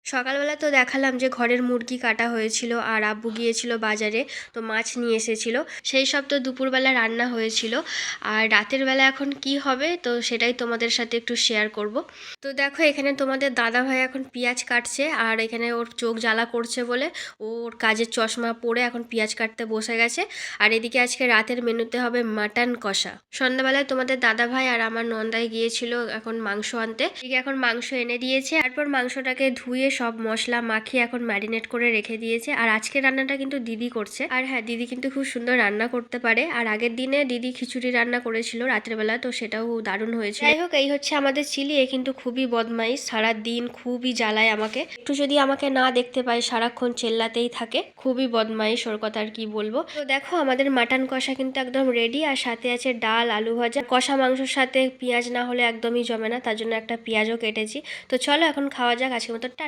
সকালবেলা তো দেখালাম যে ঘরের মুরগি কাটা হয়েছিল আর আব্বু গিয়েছিল বাজারে, তো মাছ নিয়ে এসেছিল। সেই সব তো দুপুরবেলা রান্না হয়েছিল। আর রাতের বেলা এখন কি হবে তো সেটাই তোমাদের সাথে একটু শেয়ার করব। তো দেখো এখানে তোমাদের দাদা ভাই এখন পেঁয়াজ কাটছে, আর এখানে ওর চোখ জ্বালা করছে বলে ওর কাজের চশমা পরে এখন পেঁয়াজ কাটতে বসে গেছে। আর এদিকে আজকে রাতের মেনুতে হবে মাটন কষা। সন্ধ্যাবেলায় তোমাদের দাদা ভাই আর আমার নন্দাই গিয়েছিল এখন মাংস আনতে, এদিকে এখন মাংস এনে দিয়েছে। তারপর মাংসটাকে ধুয়ে সব মশলা মাখিয়ে এখন ম্যারিনেট করে রেখে দিয়েছে। আর আজকের রান্নাটা কিন্তু দিদি করছে। আর হ্যাঁ, দিদি কিন্তু খুব সুন্দর রান্না করতে পারে। আর আগের দিনে দিদি খিচুড়ি রান্না করেছিল রাতের বেলা, তো সেটাও দারুণ হয়েছিল। যাই হোক, এই হচ্ছে আমাদের চিলি। এ কিন্তু খুবই বদমাইশ, সারা দিন খুবই জ্বালায় আমাকে। একটু যদি আমাকে না দেখতে পাই সারাক্ষণ চেল্লাতেই থাকে, খুবই বদমাইশ, ওর কথা আর কি বলবো। তো দেখো আমাদের মাটন কষা কিন্তু একদম রেডি, আর সাথে আছে ডাল, আলু ভাজা। কষা মাংসের সাথে পেঁয়াজ না হলে একদমই জমে না, তার জন্য একটা পেঁয়াজও কেটেছি। তো চলো এখন খাওয়া যাক। আজকের মতো